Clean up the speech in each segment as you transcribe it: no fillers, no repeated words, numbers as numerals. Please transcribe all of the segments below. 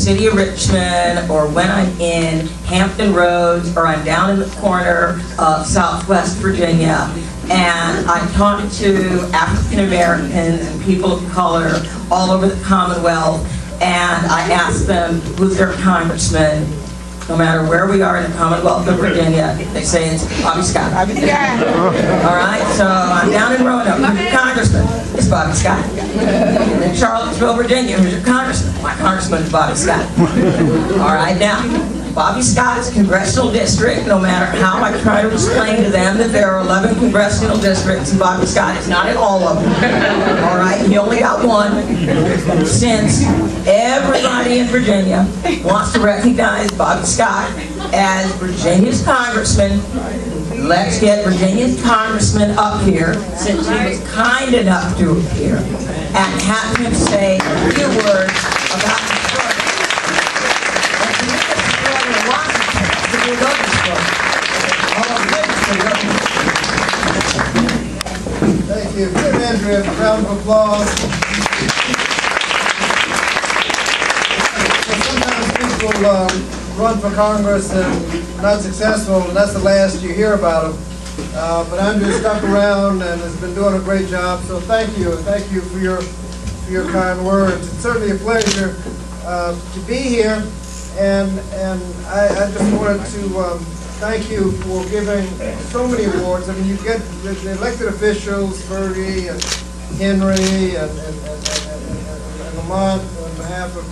city of Richmond, or when I'm in Hampton Roads, or I'm down in the corner of Southwest Virginia, and I talk to African Americans and people of color all over the Commonwealth, and I ask them who's their congressman. No matter where we are in the Commonwealth of Virginia, they say it's Bobby Scott. All right, so I'm down in Roanoke. Who's your congressman? It's Bobby Scott. And in Charlottesville, Virginia, who's your congressman? My congressman is Bobby Scott. All right, now, Bobby Scott's congressional district, no matter how I try to explain to them that there are 11 congressional districts, and Bobby Scott is not in all of them. All right, he only got one. Since everybody in Virginia wants to recognize Bobby Scott as Virginia's congressman, let's get Virginia's congressman up here, since he was kind enough to appear, and have him say a few words about the story. Thank you. Give Andrew a round of applause. Sometimes people run for Congress and not successful, and that's the last you hear about them. But Andrew stuck around and has been doing a great job. So thank you, and thank you for your kind words. It's certainly a pleasure to be here, and I just wanted to thank you for giving so many awards. I mean, you get the elected officials, Fergie and Henry and Lamont on behalf of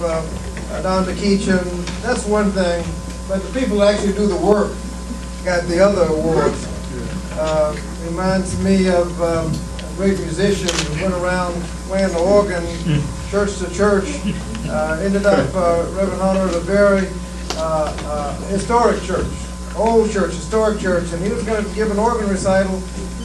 Don McEachin. That's one thing, but the people who actually do the work got the other awards. Reminds me of a great musician who went around playing the organ, church to church. Ended up Reverend Hunter at a very historic church. Old church, historic church, and he was going to give an organ recital,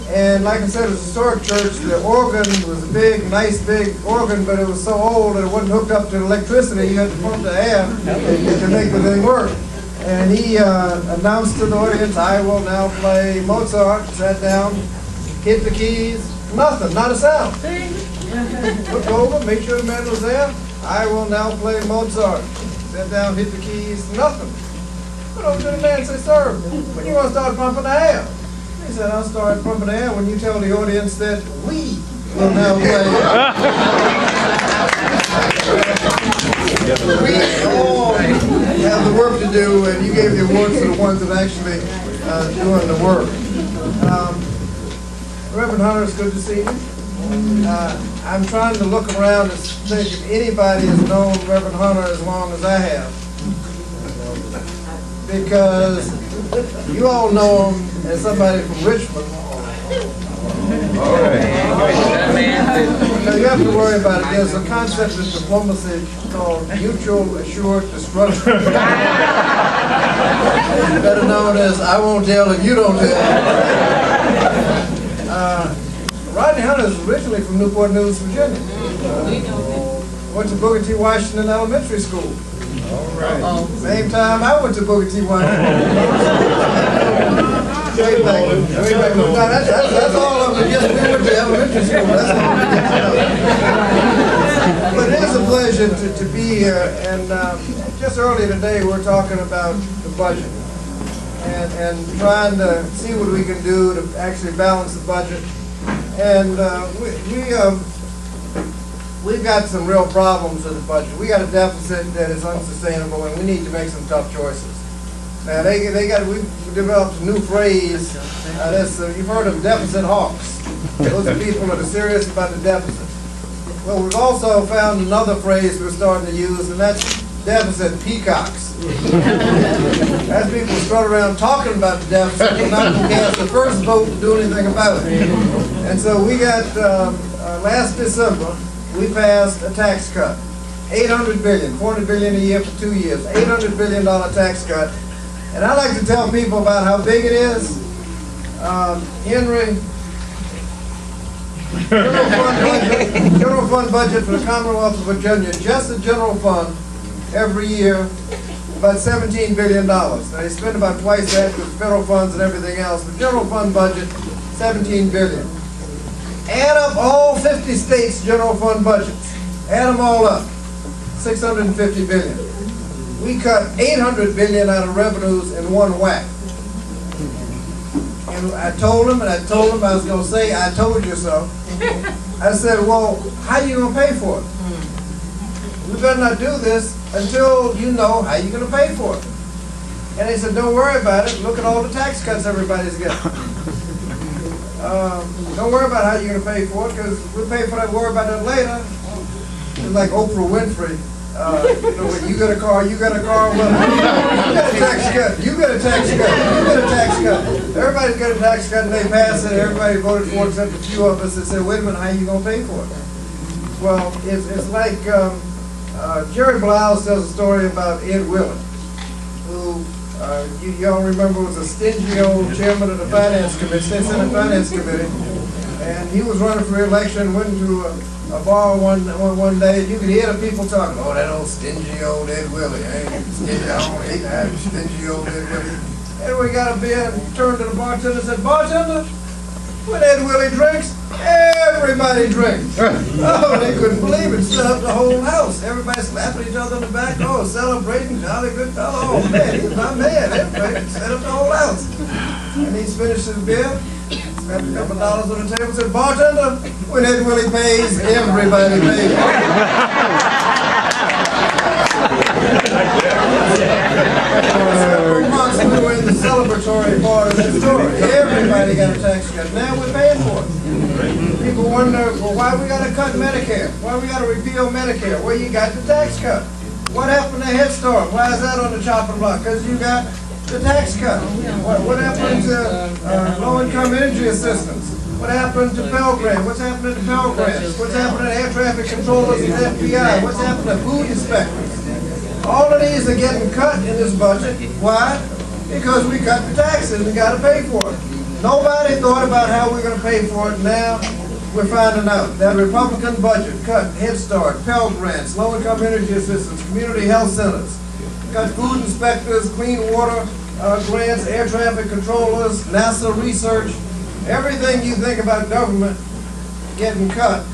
and like I said, it was a historic church. The organ was a big, nice big organ, but it was so old that it wasn't hooked up to electricity. You had to pump the air to make the thing work. And he announced to the audience, "I will now play Mozart." Sat down, hit the keys, nothing, not a sound. Looked over, made sure the man was there. "I will now play Mozart." Sat down, hit the keys, nothing. Went over to the man and said, "Sir, when you want to start pumping the air?" He said, "I'll start pumping the air when you tell the audience that we will now play." We all have the work to do, and you gave the awards to the ones that actually doing the work. Reverend Hunter, it's good to see you. I'm trying to look around and think if anybody has known Reverend Hunter as long as I have. Because you all know him as somebody from Richmond. Now you have to worry about it. There's a concept in diplomacy called mutual assured destruction. Better known as "I won't tell if you don't tell." Rodney Hunter is originally from Newport News, Virginia. Went to Booker T. Washington Elementary School. Same time I went to Booker T. Washington. Same thing. That's all of it. Yes, we went to elementary school. That's all. But it is a pleasure to be here. And just earlier today, we were talking about the budget and trying to see what we can do to actually balance the budget. And we've got some real problems with the budget. We got a deficit that is unsustainable, and we need to make some tough choices. Now we've developed a new phrase. You've heard of deficit hawks. Those are people that are serious about the deficit. Well, we've also found another phrase we're starting to use, and that's deficit peacocks. That's people strut around talking about the deficit, but not to cast the first vote to do anything about it. And so we got last December. We passed a tax cut, $800 billion, $400 billion a year for 2 years, $800 billion tax cut. And I like to tell people about how big it is. Henry, general fund budget for the Commonwealth of Virginia, just the general fund, every year, about $17 billion. Now they spend about twice that with federal funds and everything else. The general fund budget, $17 billion. Add up all 50 states' general fund budgets. Add them all up. 650 billion. We cut 800 billion out of revenues in one whack. And I told him, I was going to say, I told you so. I said, well, how are you going to pay for it? We better not do this until you know how you're going to pay for it. And they said, don't worry about it. Look at all the tax cuts everybody's getting. Don't worry about how you're going to pay for it, because we'll pay for that, worry about it later. It's like Oprah Winfrey. You know, when you get a car, well, you get a tax cut, you get a tax cut, you get a tax cut. Everybody's got a tax cut and they pass it, everybody voted for it except a few of us that said, wait a minute, how are you going to pay for it? Well, it's like Jerry Blouse tells a story about Ed Willett, who y'all remember was a stingy old chairman of the Finance Committee, State Senate Finance Committee, and he was running for re-election, went into a bar one day, and you could hear the people talking, oh, that old stingy old Ed Willie, I don't hate that stingy old Ed Willie. And we got a beer and turned to the bartender and said, bartender, when Ed Willie drinks, everybody drinks. Oh, they couldn't believe it. Set up the whole house. Everybody slapping each other on the back. Oh, celebrating, jolly good fellow. Oh, man, he's my man. Everybody set up the whole house. And he's finished his beer, slapped a couple dollars on the table, and said, bartender, when Ed Willie pays, everybody pays. Several months we were in the celebratory part of that story. Everybody got a tax cut. Now we're paying for it. People wonder, well, why we got to cut Medicare? Why we got to repeal Medicare? Well, you got the tax cut. What happened to Head Start? Why is that on the chopping block? Because you got the tax cut. What happened to low-income energy assistance? What happened to Pell Grant? What's happening to Pell Grants? What's happening to air traffic controllers and FBI? What's happening to food inspectors? All of these are getting cut in this budget. Why? Because we cut the taxes and got to pay for it. Nobody thought about how we're going to pay for it. Now we're finding out that Republican budget cut Head Start, Pell Grants, low-income energy assistance, community health centers, cut food inspectors, clean water grants, air traffic controllers, NASA research. Everything you think about government getting cut.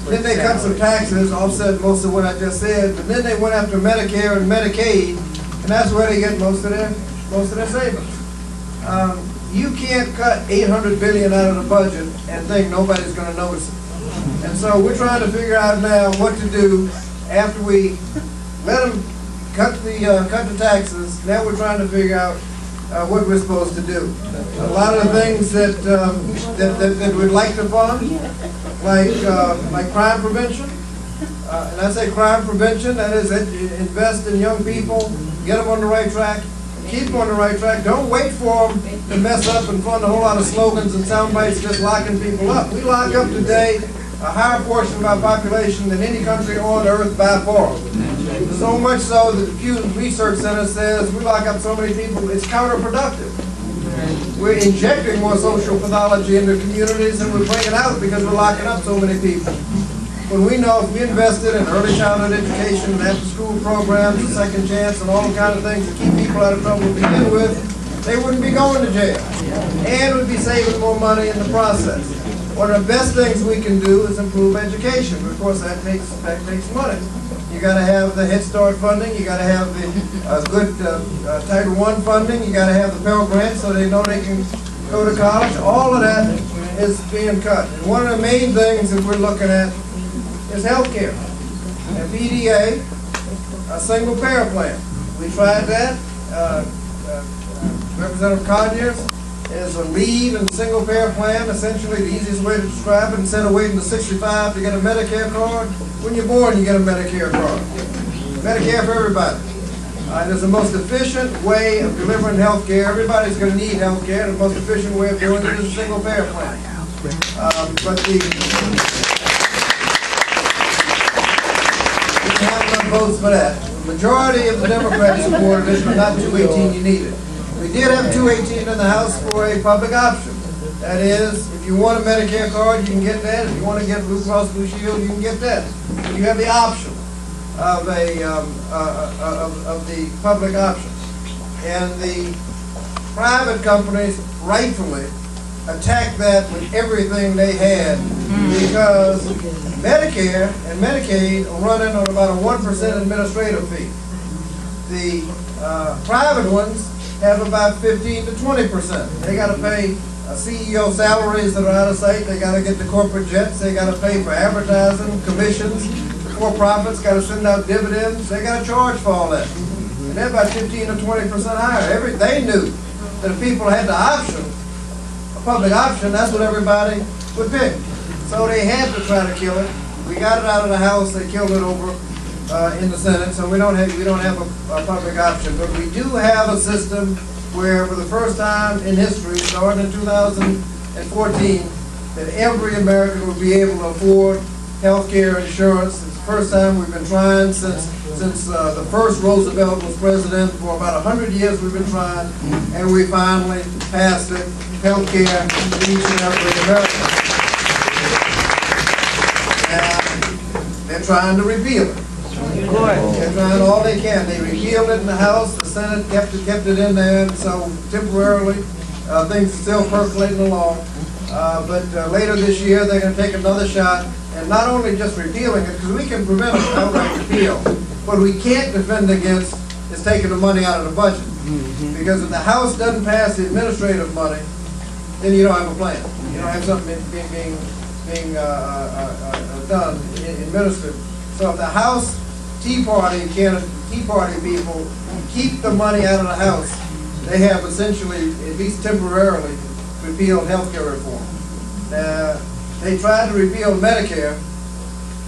Then they cut some taxes, offset most of what I just said, but then they went after Medicare and Medicaid, and that's where they get most of their savings. You can't cut $800 billion out of the budget and think nobody's going to notice it. And so we're trying to figure out now what to do after we let them cut the taxes. Now we're trying to figure out what we're supposed to do. A lot of the things that we'd like to fund, like crime prevention. And I say crime prevention, that is invest in young people, get them on the right track, keep them on the right track. Don't wait for them to mess up and fund a whole lot of slogans and sound bites just locking people up. We lock up today a higher portion of our population than any country on earth by far. So much so that the Pew Research Center says we lock up so many people, it's counterproductive. We're injecting more social pathology into communities and we're bringing out because we're locking up so many people. When we know if we invested in early childhood education and after-school programs, and second chance, and all the kind of things to keep people out of trouble to begin with, they wouldn't be going to jail. And we'd be saving more money in the process. One of the best things we can do is improve education. Of course, that takes money. You got to have the Head Start funding. You got to have the good Title I funding. You got to have the Pell Grant so they know they can go to college. All of that is being cut. And one of the main things that we're looking at is health care. And PDA, a single payer plan. We tried that. Representative Conyers is a lead in the single payer plan. Essentially, the easiest way to describe it, instead of waiting to 65 to get a Medicare card, when you're born, you get a Medicare card. Medicare for everybody. It's the most efficient way of delivering health care. Everybody's going to need health care. The most efficient way of doing it is a single payer plan. But we didn't have enough votes for that. The majority of the Democrats supported it, but not 218 you needed. We did have 218 in the House for a public option. That is, if you want a Medicare card, you can get that. If you want to get Blue Cross Blue Shield, you can get that. But you have the option of the public option. And the private companies rightfully attacked that with everything they had, because Medicare and Medicaid are running on about a 1% administrative fee. The private ones have about 15 to 20%. They got to pay CEO salaries that are out of sight. They got to get the corporate jets. They got to pay for advertising, commissions. The for-profits got to send out dividends. They got to charge for all that. And they're about 15 to 20% higher. They knew that if people had the option, a public option, that's what everybody would pick. So they had to try to kill it. We got it out of the House. They killed it over in the Senate. So we don't have a public option. But we do have a system where, for the first time in history, starting in 2014, that every American will be able to afford health care insurance. It's the first time we've been trying since the first Roosevelt was president. For about 100 years we've been trying, and we finally passed it. Health care for each and every American. And they're trying to repeal it. They're trying all they can. They repealed it in the House. The Senate kept it in there. And so temporarily, things are still percolating along. But later this year, they're going to take another shot, and not only just repealing it, because we can prevent an outright repeal. What we can't defend against is taking the money out of the budget. Because if the House doesn't pass the administrative money, then you don't have a plan. You don't have something being done, administered. So if the House Tea Party people keep the money out of the House, they have essentially, at least temporarily, repealed health care reform. They tried to repeal Medicare,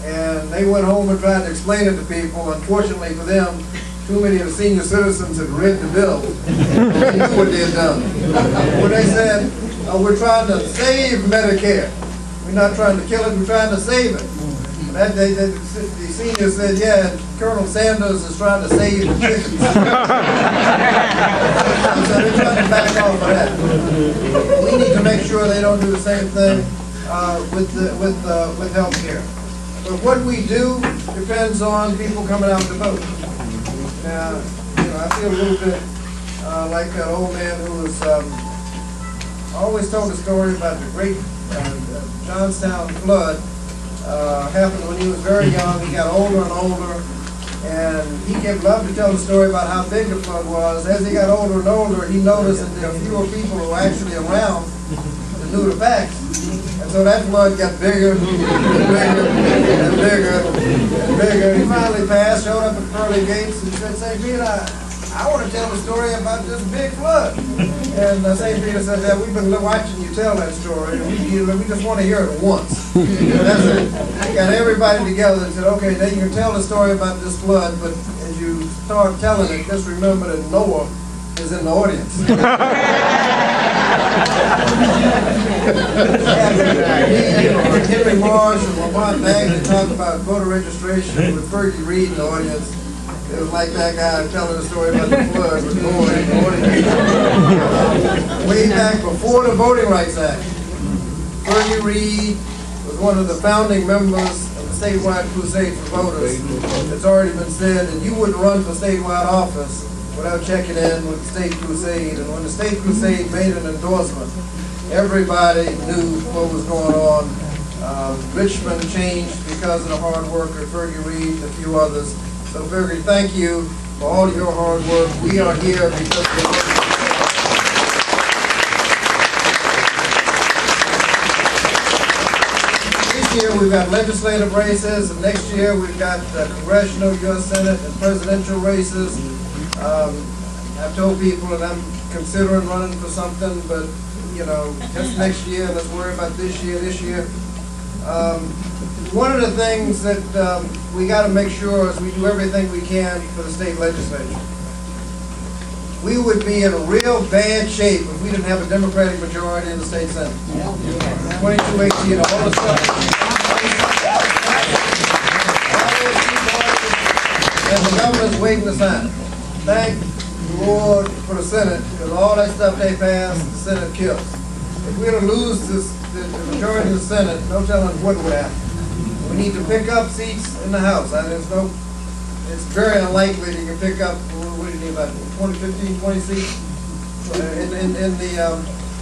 and they went home and tried to explain it to people. Unfortunately for them, too many of the senior citizens had read the bill. They knew what they had done. When they said, we're trying to save Medicare. We're not trying to kill it, we're trying to save it. The senior said, yeah, Colonel Sanders is trying to save the chickens. So they're trying to back off of that. We need to make sure they don't do the same thing with health care. But what we do depends on people coming out to vote. Now, I feel a little bit like that old man who was always told a story about the great Johnstown flood. Happened when he was very young. He got older and older, and he loved to tell the story about how big the flood was. As he got older and older, he noticed that there were fewer people who were actually around that knew the facts. And so that flood got bigger and bigger and bigger and bigger. He finally passed, showed up at the pearly gates, and said, "St. Peter, I want to tell the story about this big flood." And St. Peter said, "Yeah, we've been watching you tell that story, and we just want to hear it once." That's it. He got everybody together and said, "Okay, now you can tell the story about this flood, but as you start telling it, just remember that Noah is in the audience." Henry Marsh and Lamont Bagley talked about voter registration with Fergie Reid in the audience. It was like that guy telling the story about the flood with Noah in the audience. Way back before the Voting Rights Act, Fergie Reid was one of the founding members of the statewide crusade for voters. It's already been said that you wouldn't run for statewide office without checking in with the state crusade. And when the state crusade made an endorsement, everybody knew what was going on. Richmond changed because of the hard work of Fergie Reid and a few others. So Fergie, thank you for all of your hard work. We are here because of your work. This year we've got legislative races, and next year we've got congressional, U.S. Senate, and presidential races. I've told people that I'm considering running for something, but just next year, let's worry about this year. One of the things that we got to make sure is we do everything we can for the state legislature. We would be in a real bad shape if we didn't have a Democratic majority in the state Senate. 2218, all the stuff. And the governor's waiting to sign it. Thank the Lord for the Senate, because all that stuff they passed, the Senate kills. If we were to lose the majority of the Senate, no telling what would happen. We need to pick up seats in the House. It's very unlikely that you can pick up, what do you need, about 20 seats in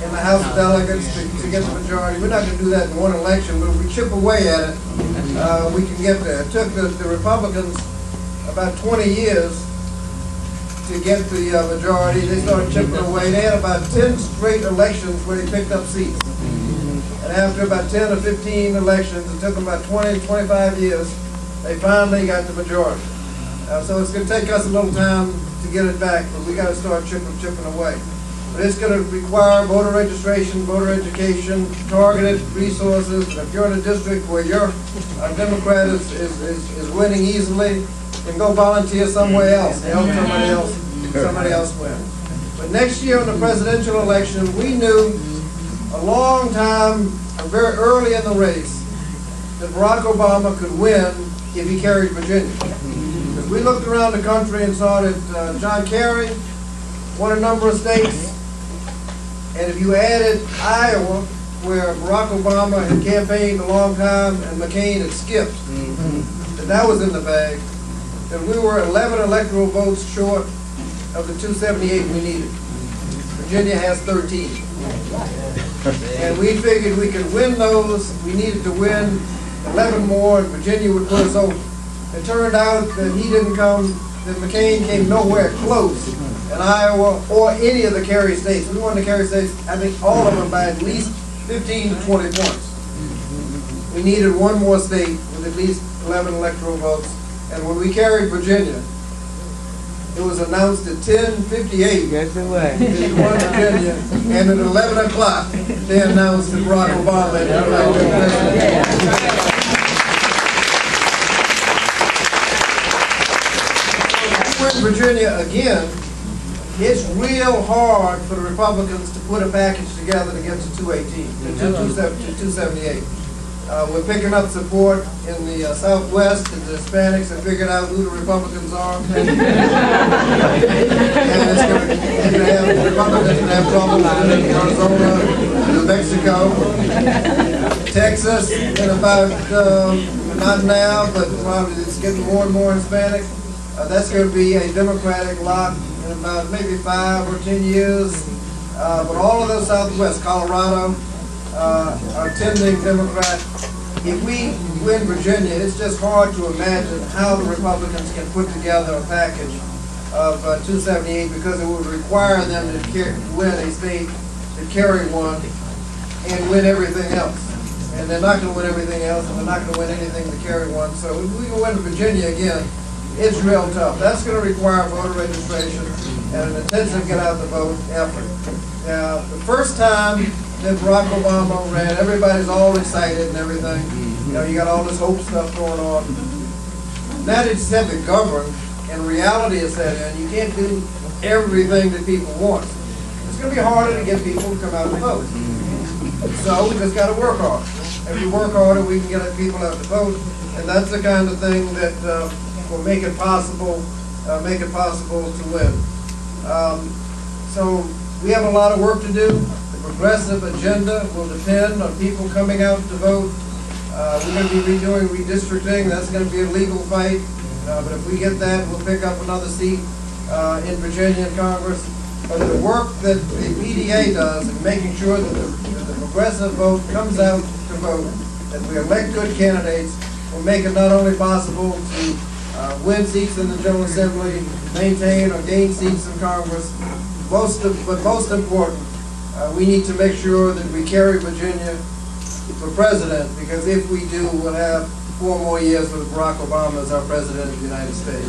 in the House of Delegates to get the majority. We're not going to do that in one election, but if we chip away at it, we can get there. It took the Republicans about 20 years to get the majority. They started chipping away. They had about 10 straight elections where they picked up seats. And after about 10 or 15 elections, it took them about 20, 25 years, they finally got the majority. So it's going to take us a little time to get it back, but we got to start chipping away. But it's going to require voter registration, voter education, targeted resources. And if you're in a district where your Democrat is winning easily, then go volunteer somewhere else. Help somebody else win. But next year in the presidential election, we knew a long time, very early in the race, that Barack Obama could win if he carried Virginia. Because we looked around the country and saw that John Kerry won a number of states. And if you added Iowa, where Barack Obama had campaigned a long time and McCain had skipped, that was in the bag, then we were 11 electoral votes short of the 278 we needed. Virginia has 13. And we figured we could win those. We needed to win 11 more, and Virginia would put us over. It turned out that that McCain came nowhere close in Iowa or any of the Kerry states. We won the Kerry states, I think all of them by at least 15 to 20 points. We needed one more state with at least 11 electoral votes. And when we carried Virginia, it was announced at 10:58 Yes, it was. that we won Virginia, and at 11 o'clock they announced that Barack Obama had been elected president. Virginia again, it's real hard for the Republicans to put a package together to get to 278. We're picking up support in the Southwest, and the Hispanics have figured out who the Republicans are. And it's going to have, the Republicans going to have trouble in Arizona, New Mexico, Texas, in about, not now, but probably it's getting more and more Hispanic. That's going to be a Democratic lock in about maybe 5 or 10 years. But all of those Southwest, Colorado, are tending Democrat. If we win Virginia, it's just hard to imagine how the Republicans can put together a package of 278, because it would require them to win a state, to carry one, and win everything else. And they're not going to win everything else, and they're not going to win anything to carry one. So if we can win Virginia again, it's real tough. That's going to require voter registration and an intensive get-out-the-vote effort. Now, the first time that Barack Obama ran, everybody's all excited and everything. You know, you got all this hope stuff going on. Now that you said to govern, and reality is set in, you can't do everything that people want. It's going to be harder to get people to come out and vote. So we just got to work hard. If we work harder, we can get people out to vote, and that's the kind of thing that will make it possible to win. So we have a lot of work to do. The progressive agenda will depend on people coming out to vote. We're going to be redoing redistricting. That's going to be a legal fight. But if we get that, we'll pick up another seat in Virginia in Congress. But the work that the PDA does in making sure that the progressive vote comes out to vote, that we elect good candidates, will make it not only possible to win seats in the General Assembly, maintain or gain seats in Congress, but most important, we need to make sure that we carry Virginia for president, because if we do, we'll have 4 more years with Barack Obama as our president of the United States.